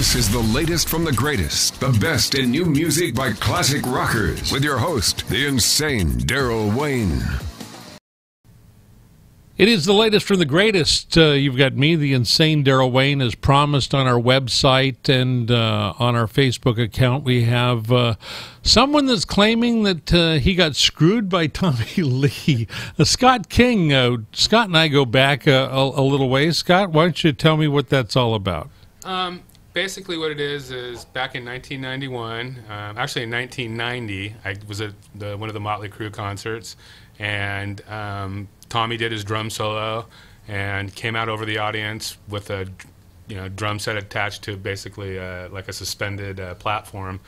This is the latest from the greatest, the best in new music by classic rockers, with your host, the insane Daryl Wayne. It is the latest from the greatest. You've got me, the insane Daryl Wayne, as promised on our website and on our Facebook account. We have someone that's claiming that he got screwed by Tommy Lee. Scott King. Scott and I go back a little ways. Scott, why don't you tell me what that's all about? Basically what it is back in 1991, actually in 1990, I was at one of the Motley Crue concerts, and Tommy did his drum solo and came out over the audience with a drum set attached to basically like a suspended platform.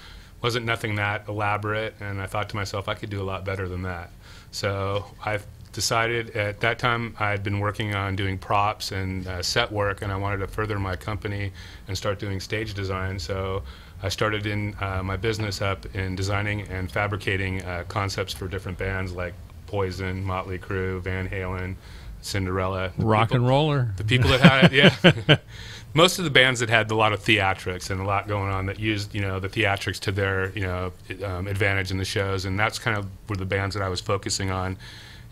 Wasn't nothing that elaborate, and I thought to myself, I could do a lot better than that. So I decided at that time I had been working on doing props and set work, and I wanted to further my company and start doing stage design. So I started in my business up in designing and fabricating concepts for different bands like Poison, Motley Crue, Van Halen, Cinderella. Rock and roller. The people that had it, yeah. Most of the bands that had a lot of theatrics and a lot going on that used, the theatrics to their, advantage in the shows, and that's kind of were the bands that I was focusing on.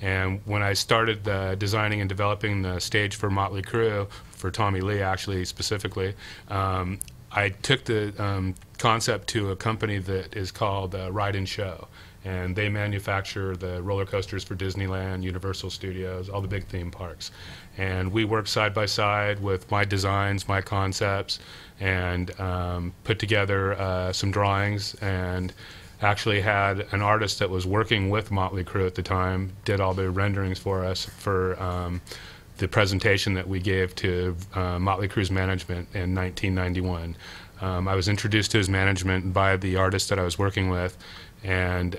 And when I started designing and developing the stage for Motley Crue, for Tommy Lee actually specifically, I took the concept to a company that is called Ride and Show. And they manufacture the roller coasters for Disneyland, Universal Studios, all the big theme parks. And we worked side by side with my designs, my concepts, and put together some drawings, and actually had an artist that was working with Motley Crue at the time, did all the renderings for us for the presentation that we gave to Motley Crue's management in 1991. I was introduced to his management by the artist that I was working with, and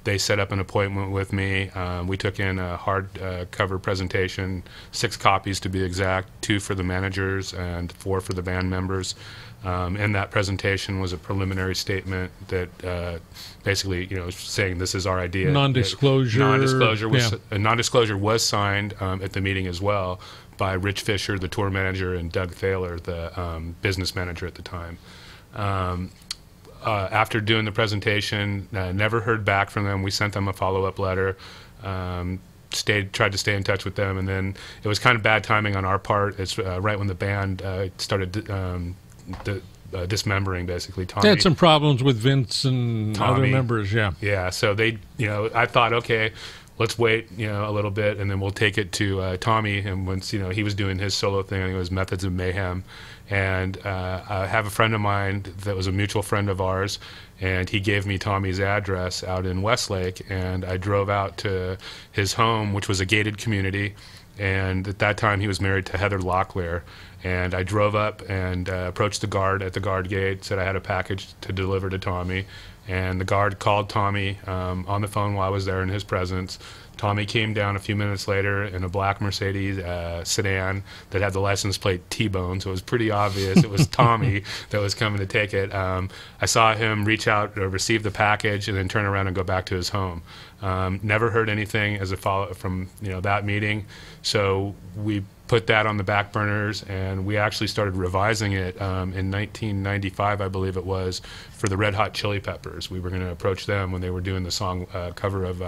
they set up an appointment with me. We took in a hard cover presentation, 6 copies to be exact, 2 for the managers and 4 for the band members. In that presentation was a preliminary statement that basically, saying this is our idea. Non-disclosure. Non-disclosure was signed at the meeting as well by Rich Fisher, the tour manager, and Doug Thaler, the business manager at the time. After doing the presentation, never heard back from them. We sent them a follow-up letter, tried to stay in touch with them, and then it was kind of bad timing on our part. It's right when the band started dismembering, basically. Tommy, they had some problems with Vince and other members, yeah. Yeah, so they, I thought, okay, let's wait, a little bit, and then we'll take it to Tommy. And once, he was doing his solo thing, I think it was Methods of Mayhem. And I have a friend of mine that was a mutual friend of ours, and he gave me Tommy's address out in Westlake, and I drove out to his home, which was a gated community. And at that time, he was married to Heather Locklear. And I drove up and approached the guard at the guard gate, said I had a package to deliver to Tommy. And the guard called Tommy on the phone while I was there in his presence. Tommy came down a few minutes later in a black Mercedes sedan that had the license plate T-Bone, so it was pretty obvious it was Tommy that was coming to take it. I saw him reach out or receive the package and then turn around and go back to his home. Never heard anything as a follow-up from that meeting, so we put that on the back burners, and we actually started revising it in 1995, I believe it was, for the Red Hot Chili Peppers. We were going to approach them when they were doing the song cover of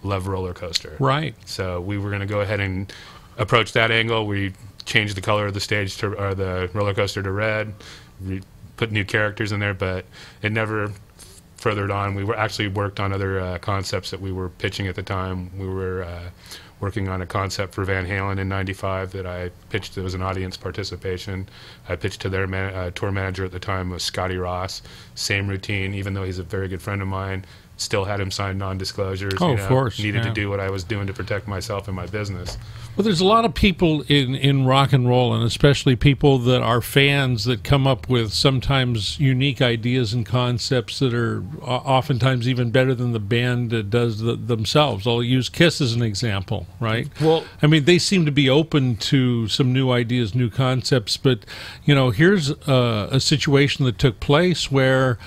Love Roller Coaster. Right. So we were going to go ahead and approach that angle. We changed the color of the stage to, or the roller coaster to red. We put new characters in there, but it never furthered on. We were actually worked on other concepts that we were pitching at the time. We were working on a concept for Van Halen in '95 that I pitched. There was an audience participation. I pitched to their tour manager at the time, was Scotty Ross. Same routine, even though he's a very good friend of mine. Still had him sign non-disclosures. Oh, of course. Needed to do what I was doing to protect myself and my business. Well, there's a lot of people in rock and roll, and especially people that are fans that come up with sometimes unique ideas and concepts that are oftentimes even better than the band does themselves. I'll use Kiss as an example, right? Well, I mean, they seem to be open to some new ideas, new concepts, but, here's a situation that took place where,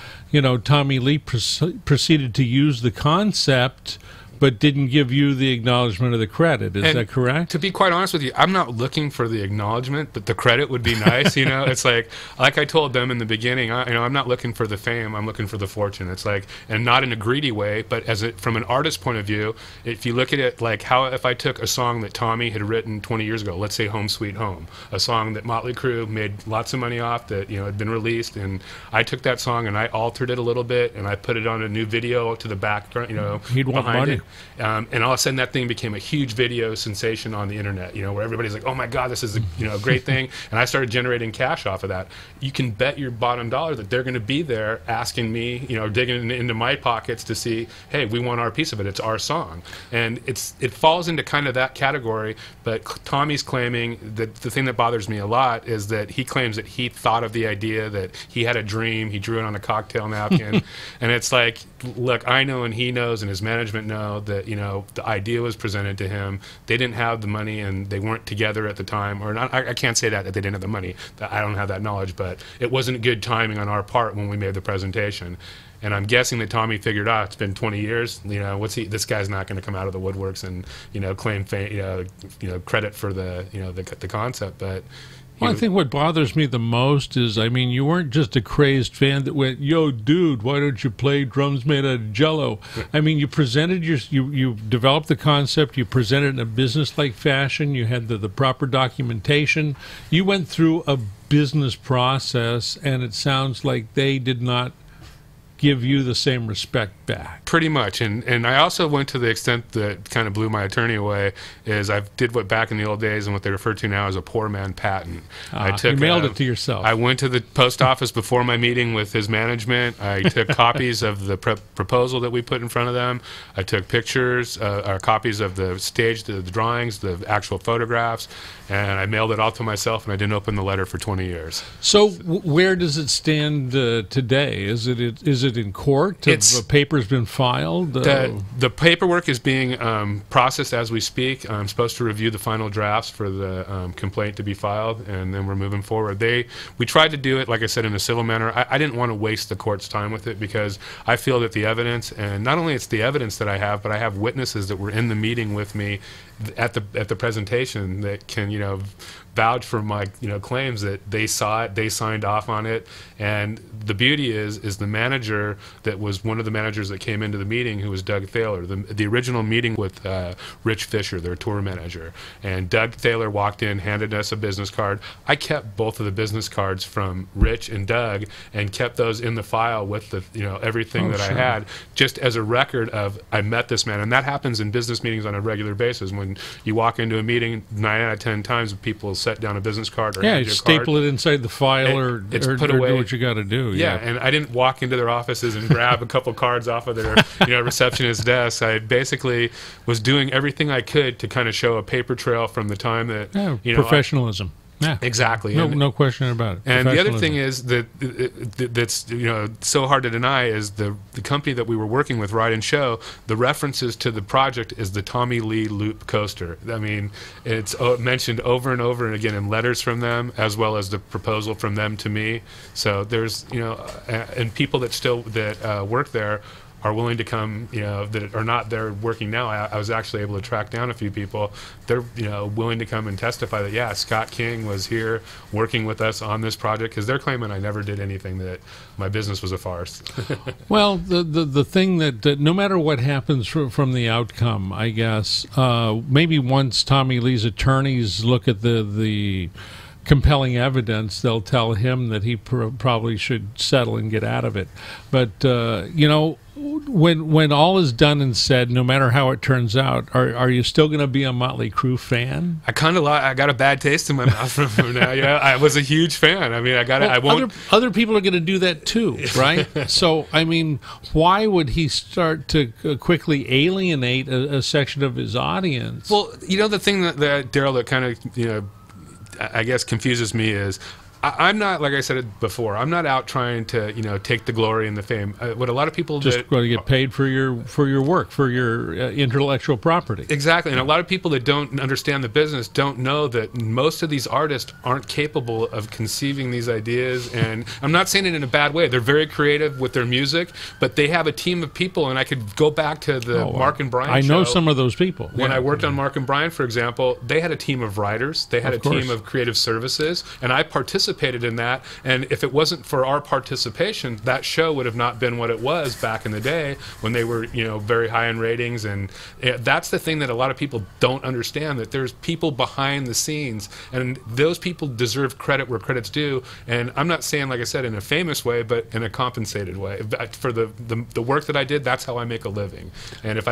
Tommy Lee proceeded to use the concept, but didn't give you the acknowledgement of the credit. Is that correct? To be quite honest with you, I'm not looking for the acknowledgement, but the credit would be nice. It's like I told them in the beginning, I'm not looking for the fame. I'm looking for the fortune. It's like, and not in a greedy way, but from an artist point of view, if you look at it like if I took a song that Tommy had written 20 years ago, let's say Home Sweet Home, a song that Motley Crue made lots of money off, that had been released, and I took that song and I altered it a little bit and I put it on a new video to the background, he'd want money. And all of a sudden that thing became a huge video sensation on the internet, where everybody's like, oh my God, this is a great thing. And I started generating cash off of that. You can bet your bottom dollar that they're going to be there asking me, digging into my pockets to see, hey, we want our piece of it. It's our song. And it falls into kind of that category. But Tommy's claiming that the thing that bothers me a lot is that he claims that he thought of the idea, that he had a dream, he drew it on a cocktail napkin. And it's like, look, I know and he knows and his management know that, the idea was presented to him. They didn't have the money and they weren't together at the time. Or not, I can't say that they didn't have the money. I don't have that knowledge, but it wasn't good timing on our part when we made the presentation. And I'm guessing that Tommy figured out it's been 20 years. This guy's not going to come out of the woodworks and claim credit for the concept. But well, I think what bothers me the most is, you weren't just a crazed fan that went, yo, dude, why don't you play drums made out of Jell-O? You presented you developed the concept, you presented it in a business-like fashion, you had the proper documentation, you went through a business process, and it sounds like they did not give you the same respect back. Pretty much. And I also went to the extent that kind of blew my attorney away, is I did what back in the old days and what they refer to now as a poor man patent. You mailed it to yourself. I went to the post office before my meeting with his management. I took copies of the proposal that we put in front of them. I took pictures, or copies of the stage, the drawings, the actual photographs, and I mailed it all to myself, and I didn't open the letter for 20 years. So where does it stand today? Is it in court? The paper's been filed? The paperwork is being processed as we speak. I'm supposed to review the final drafts for the complaint to be filed, and then we're moving forward. We tried to do it, like I said, in a civil manner. I didn't want to waste the court's time with it, because I feel that the evidence, and not only it's the evidence that I have, but I have witnesses that were in the meeting with me at the presentation that can vouch for my claims that they saw it, they signed off on it. And the beauty is the manager that was one of the managers that came into the meeting, who was Doug Thaler, the original meeting with Rich Fisher, their tour manager. And Doug Thaler walked in, handed us a business card. I kept both of the business cards from Rich and Doug and kept those in the file with the everything that I had, just as a record of I met this man. And that happens in business meetings on a regular basis. When you walk into a meeting, 9 out of 10 times people set down a business card, or you staple it inside the file, or put away. Do what you got to do. Yeah, and I didn't walk into their offices and grab a couple cards off of their receptionist desk. I basically was doing everything I could to kind of show a paper trail from the time that professionalism. Yeah, exactly. No question about it. And the other thing is that's so hard to deny is the company that we were working with, Ride and Show. The references to the project is the Tommy Lee Loop coaster. It's mentioned over and over and again in letters from them, as well as the proposal from them to me. So there's and people that work there are willing to come, that are not there working now. I was actually able to track down a few people. They're, willing to come and testify that, Scott King was here working with us on this project, because they're claiming I never did anything, that my business was a farce. Well, the thing that no matter what happens from the outcome, I guess, maybe once Tommy Lee's attorneys look at the compelling evidence, they'll tell him that he probably should settle and get out of it. But when all is done and said, no matter how it turns out, are you still going to be a Motley Crue fan? I got a bad taste in my mouth from now. I was a huge fan. I won't. Other people are going to do that too, right? So why would he start to quickly alienate a section of his audience? Well, the thing that Daryl, that kind of I guess confuses me is, I'm not, like I said it before, I'm not out trying to, take the glory and the fame. What a lot of people just going to get paid for your work, for your intellectual property. Exactly, and a lot of people that don't understand the business don't know that most of these artists aren't capable of conceiving these ideas. And I'm not saying it in a bad way. They're very creative with their music, but they have a team of people. And I could go back to the Mark and Brian show. I know some of those people. When I worked on Mark and Brian, for example, they had a team of writers. They had a team of creative services, and I participated in that. And if it wasn't for our participation, that show would have not been what it was back in the day when they were, very high in ratings. And that's the thing that a lot of people don't understand, that there's people behind the scenes, and those people deserve credit where credit's due. And I'm not saying, like I said, in a famous way, but in a compensated way. For the work that I did, that's how I make a living. And if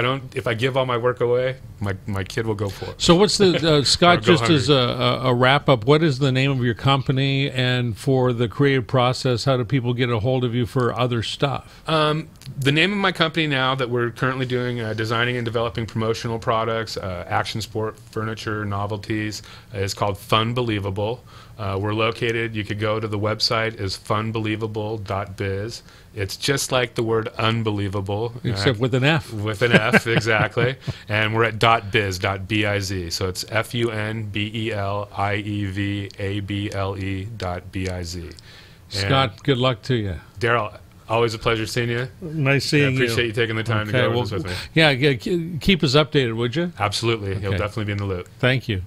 I give all my work away, my kid will go for it. So what's the Scott? Just as a wrap up, what is the name of your company, and for the creative process, how do people get a hold of you for other stuff? The name of my company now that we're currently doing designing and developing promotional products, action sport furniture, novelties, is called Funbelievable. We're located, you could go to the website, is funbelievable.biz. It's just like the word unbelievable. Except with an F. With an F, exactly. And we're at .biz, .biz. So it's FUNBELIEVABLE.biz. Scott, good luck to you. Daryl, always a pleasure seeing you. Nice seeing you. I appreciate you taking the time to go over this with me. Yeah, keep us updated, would you? Absolutely. He'll definitely be in the loop. Thank you.